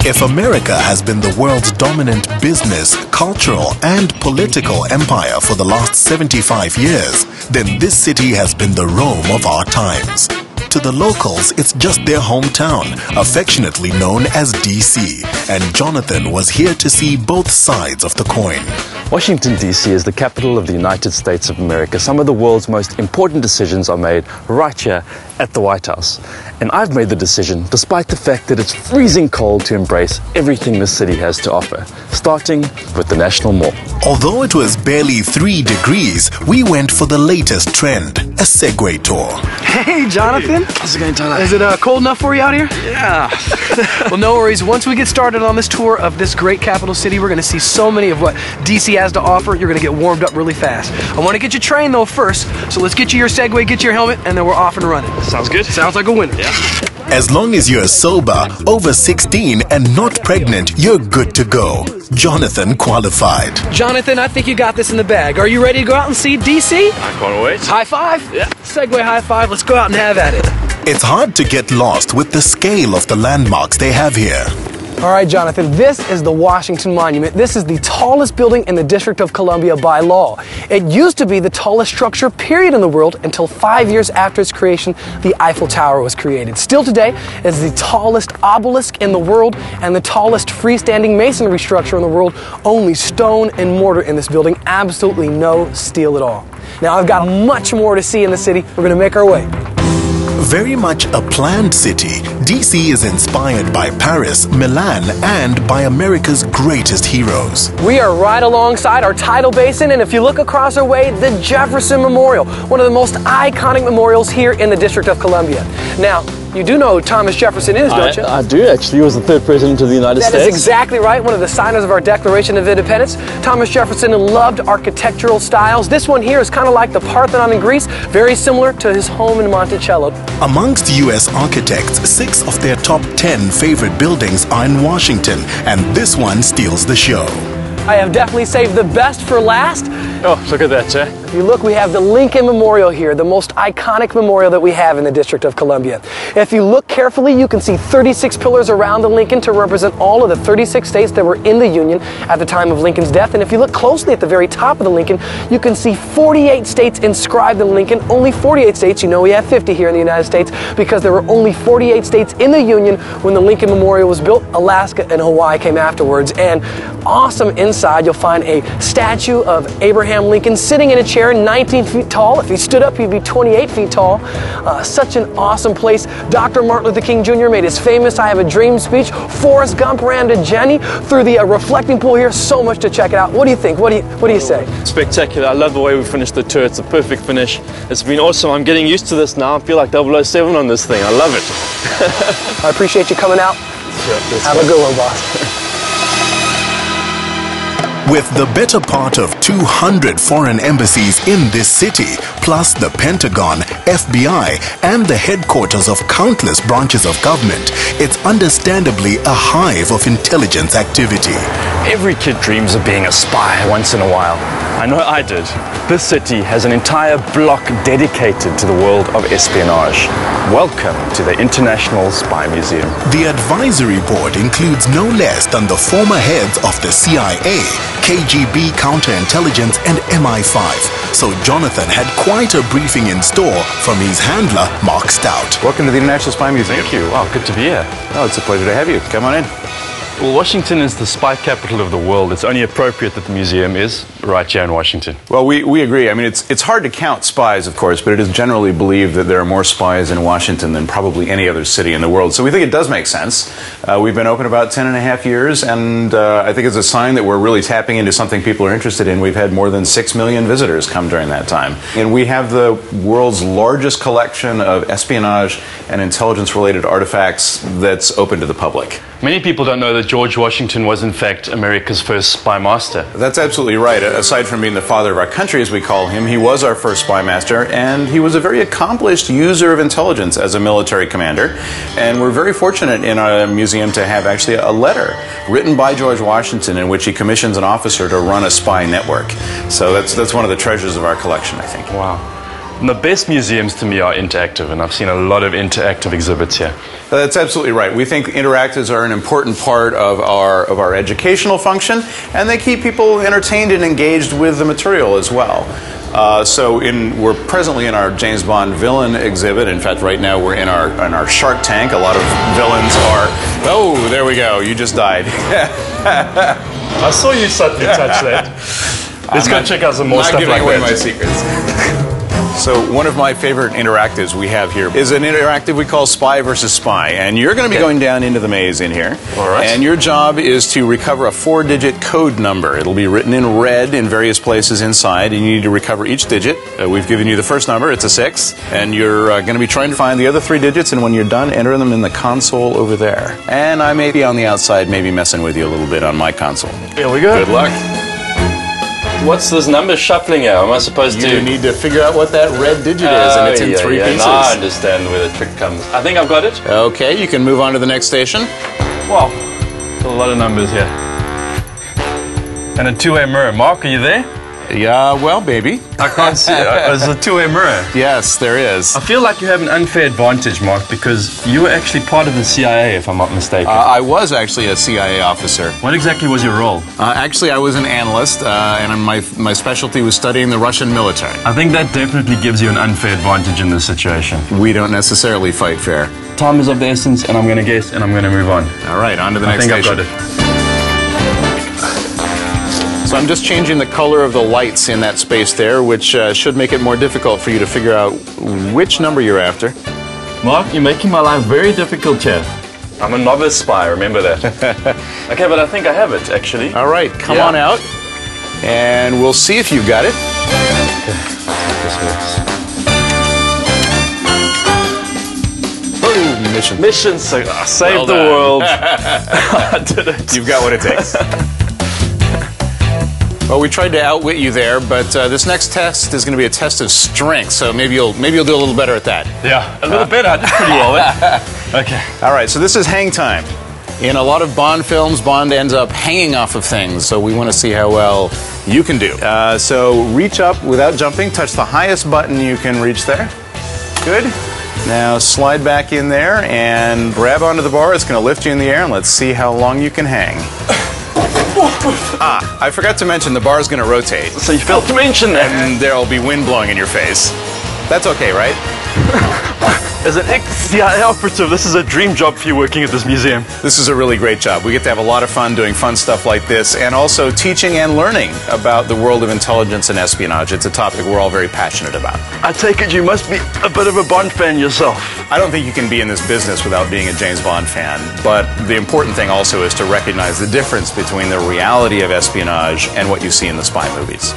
If America has been the world's dominant business, cultural, and political empire for the last 75 years, then this city has been the Rome of our times. To the locals, it's just their hometown, affectionately known as DC, and Jonathan was here to see both sides of the coin. Washington, D.C. is the capital of the United States of America. Some of the world's most important decisions are made right here at the White House. And I've made the decision, despite the fact that it's freezing cold, to embrace everything the city has to offer, starting with the National Mall. Although it was barely 3 degrees, we went for the latest trend, a Segway tour. Hey, Jonathan. How's it going, Tyler? Is it cold enough for you out here? Yeah. Well, no worries. Once we get started on this tour of this great capital city, we're going to see so many of what DC has to offer. You're going to get warmed up really fast. I want to get you trained, though, first. So let's get you your Segway, get your helmet, and then we're off and running. Sounds good. Sounds like a winner. Yeah. As long as you're sober, over 16, and not pregnant, you're good to go. Jonathan qualified. Jonathan, I think you got this in the bag. Are you ready to go out and see DC? I can't wait. High five? Yeah. Segway high five. Let's go out and have at it. It's hard to get lost with the scale of the landmarks they have here. All right, Jonathan, this is the Washington Monument. This is the tallest building in the District of Columbia by law. It used to be the tallest structure, period, in the world until 5 years after its creation, the Eiffel Tower was created. Still today, it's the tallest obelisk in the world and the tallest freestanding masonry structure in the world. Only stone and mortar in this building, absolutely no steel at all. Now, I've got much more to see in the city. We're going to make our way. Very much a planned city, DC is inspired by Paris, Milan, and by America's greatest heroes. We are right alongside our tidal basin, and if you look across our way, the Jefferson Memorial, one of the most iconic memorials here in the District of Columbia. Now, you do know who Thomas Jefferson is, don't you? I do, actually. He was the 3rd president of the United States. That is exactly right. One of the signers of our Declaration of Independence. Thomas Jefferson loved architectural styles. This one here is kind of like the Parthenon in Greece, very similar to his home in Monticello. Amongst U.S. architects, 6 of their top 10 favorite buildings are in Washington, and this one steals the show. I have definitely saved the best for last. Oh, look at that, sir. If you look, we have the Lincoln Memorial here, the most iconic memorial that we have in the District of Columbia. If you look carefully, you can see 36 pillars around the Lincoln to represent all of the 36 states that were in the Union at the time of Lincoln's death. And if you look closely at the very top of the Lincoln, you can see 48 states inscribed in Lincoln. Only 48 states. You know we have 50 here in the United States because there were only 48 states in the Union when the Lincoln Memorial was built. Alaska and Hawaii came afterwards. And awesome inside, you'll find a statue of Abraham Lincoln sitting in a chair, 19 feet tall. If he stood up, he'd be 28 feet tall. Such an awesome place. Dr. Martin Luther King Jr. made his famous I Have a Dream speech. Forrest Gump ran to Jenny through the reflecting pool here. So much to check it out. What do you think? What do you say? Spectacular. I love the way we finished the tour. It's a perfect finish. It's been awesome. I'm getting used to this now. I feel like 007 on this thing. I love it. I appreciate you coming out. Sure, have a good one, boss. With the better part of 200 foreign embassies in this city, plus the Pentagon, FBI, and the headquarters of countless branches of government, it's understandably a hive of intelligence activity. Every kid dreams of being a spy once in a while. I know I did. This city has an entire block dedicated to the world of espionage. Welcome to the International Spy Museum. The advisory board includes no less than the former heads of the CIA, KGB counterintelligence, and MI5. So Jonathan had quite a briefing in store from his handler, Mark Stout. Welcome to the International Spy Museum. Thank you. Wow, good to be here. Oh, it's a pleasure to have you. Come on in. Well, Washington is the spy capital of the world. It's only appropriate that the museum is right here in Washington. Well, we agree. I mean, it's hard to count spies, of course, but it is generally believed that there are more spies in Washington than probably any other city in the world. So we think it does make sense. We've been open about 10.5 years, and I think it's a sign that we're really tapping into something people are interested in. We've had more than 6 million visitors come during that time. And we have the world's largest collection of espionage and intelligence-related artifacts that's open to the public. Many people don't know that George Washington was in fact America's first spy master. That's absolutely right. Aside from being the father of our country, as we call him, he was our first spy master, and he was a very accomplished user of intelligence as a military commander. And we're very fortunate in our museum to have actually a letter written by George Washington in which he commissions an officer to run a spy network. So that's one of the treasures of our collection, I think. Wow. And the best museums to me are interactive, and I've seen a lot of interactive exhibits here. That's absolutely right. We think interactives are an important part of our educational function, and they keep people entertained and engaged with the material as well. We're presently in our James Bond villain exhibit. In fact, right now we're in our Shark Tank. A lot of villains are. Oh, there we go. You just died. I saw you suddenly touch that. Let's go check out some more stuff like that. Not giving away my secrets. So one of my favorite interactives we have here is an interactive we call Spy versus Spy. And you're going to be going down into the maze in here. All right. And your job is to recover a 4-digit code number. It'll be written in red in various places inside, and you need to recover each digit. We've given you the first number. It's a 6. And you're going to be trying to find the other 3 digits, and when you're done, enter them in the console over there. And I may be on the outside, maybe messing with you a little bit on my console. Here we go. Good luck. What's this number shuffling here? Am I supposed to... You need to figure out what that red digit is, and it's in 3 pieces. Now I understand where the trick comes. I think I've got it. Okay, you can move on to the next station. Wow, a lot of numbers here. And a two-way mirror. Mark, are you there? Yeah, well, baby. I can't see it. There's a two-way mirror. Yes, there is. I feel like you have an unfair advantage, Mark, because you were actually part of the CIA, if I'm not mistaken. I was actually a CIA officer. What exactly was your role? Actually, I was an analyst, and my specialty was studying the Russian military. I think that definitely gives you an unfair advantage in this situation. We don't necessarily fight fair. Time is of the essence, and I'm going to guess, and I'm going to move on. All right, on to the next station. I think I've got it. So I'm just changing the color of the lights in that space there, which should make it more difficult for you to figure out which number you're after. Mark, you're making my life very difficult here. I'm a novice spy, remember that. Okay, but I think I have it, actually. All right, come on out, and we'll see if you've got it. Oh, mission. Mission, save the world. I did it. You've got what it takes. Well, we tried to outwit you there, but this next test is going to be a test of strength, so maybe you'll do a little better at that. Yeah, a little bit. I did pretty well. Okay. All right, so this is hang time. In a lot of Bond films, Bond ends up hanging off of things, so we want to see how well you can do. So reach up without jumping, touch the highest button you can reach there. Good. Now slide back in there and grab onto the bar. It's going to lift you in the air, and let's see how long you can hang. I forgot to mention the bar's going to rotate. So you failed to mention that. And there'll be wind blowing in your face. That's okay, right? As an ex-CIA operative, this is a dream job for you working at this museum. This is a really great job. We get to have a lot of fun doing fun stuff like this, and also teaching and learning about the world of intelligence and espionage. It's a topic we're all very passionate about. I take it you must be a bit of a Bond fan yourself. I don't think you can be in this business without being a James Bond fan, but the important thing also is to recognize the difference between the reality of espionage and what you see in the spy movies.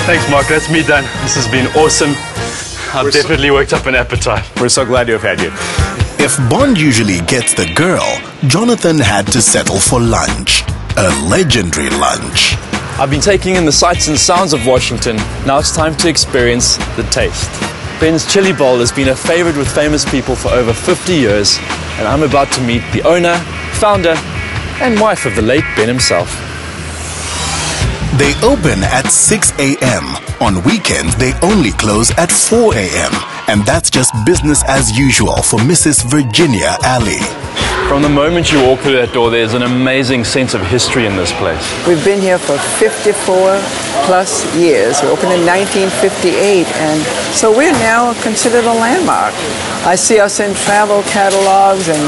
Thanks, Mark. That's me done. This has been awesome. I've definitely worked up an appetite. We're so glad to have had you. If Bond usually gets the girl, Jonathan had to settle for lunch. A legendary lunch. I've been taking in the sights and sounds of Washington. Now it's time to experience the taste. Ben's Chili Bowl has been a favorite with famous people for over 50 years, and I'm about to meet the owner, founder, and wife of the late Ben himself. They open at 6 a.m. On weekends, they only close at 4 a.m. And that's just business as usual for Mrs. Virginia Alley. From the moment you walk through that door, there's an amazing sense of history in this place. We've been here for 54 plus years. We opened in 1958, and so we're now considered a landmark. I see us in travel catalogs and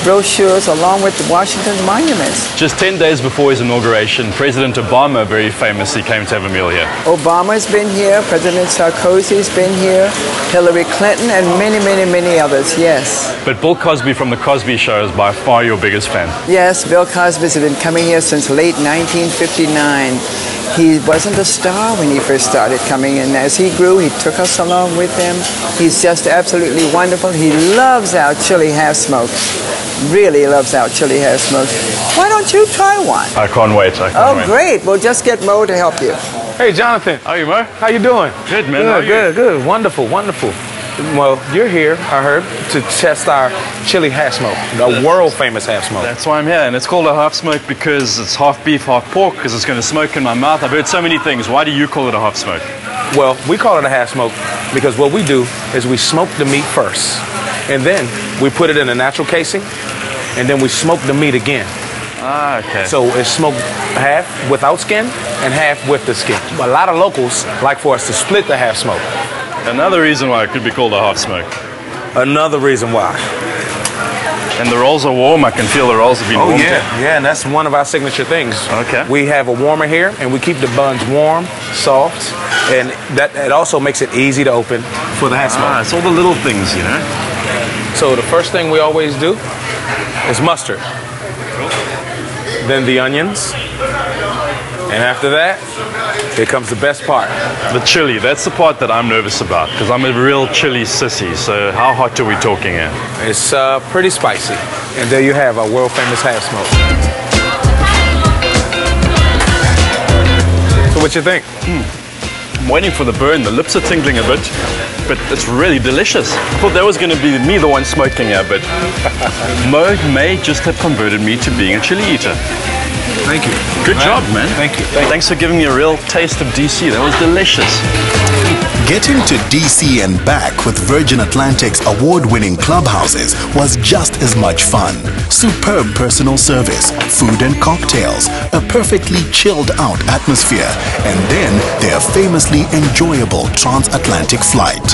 brochures along with the Washington monuments. Just 10 days before his inauguration, President Obama very famously came to have a meal here. Obama's been here, President Sarkozy's been here, Hillary Clinton, and many, many, many others, yes. But Bill Cosby from The Cosby Show is by far your biggest fan. Yes, Bill Cosby's been coming here since late 1959. He wasn't a star when he first started coming in. As he grew, he took us along with him. He's just absolutely wonderful. He loves our chili half-smokes. Really loves our chili half-smokes. Why don't you try one? I can't wait. Oh, great. We'll just get Mo to help you. Hey, Jonathan. How are you, Mo? How you doing? Good, man. Good. Wonderful. Well, you're here, I heard, to test our chili half smoke, the world famous half smoke. That's why I'm here, and it's called a half smoke because it's half beef, half pork, because it's going to smoke in my mouth. I've heard so many things. Why do you call it a half smoke? Well, we call it a half smoke because what we do is we smoke the meat first, and then we put it in a natural casing, and then we smoke the meat again. Ah, okay. So it's smoked half without skin and half with the skin. A lot of locals like for us to split the half smoke. Another reason why it could be called a half smoke. Another reason why. And the rolls are warm. I can feel the rolls have been warmed. Yeah, and that's one of our signature things. Okay. We have a warmer here, and we keep the buns warm, soft, and that it also makes it easy to open for the half smoke. Ah, it's all the little things, you know. So the first thing we always do is mustard. Then the onions, and after that, here comes the best part. The chili, that's the part that I'm nervous about because I'm a real chili sissy. So how hot are we talking here? It's pretty spicy. And there you have our world famous half smoke. So what you think? I'm waiting for the burn. The lips are tingling a bit, but it's really delicious. I thought that was going to be me, the one smoking here, but Mo may just have converted me to being a chili eater. Thank you. Good job, man. Thank you. Thanks for giving me a real taste of DC. That was delicious. Getting to DC and back with Virgin Atlantic's award-winning clubhouses was just as much fun. Superb personal service, food and cocktails, a perfectly chilled-out atmosphere, and then their famously enjoyable transatlantic flight.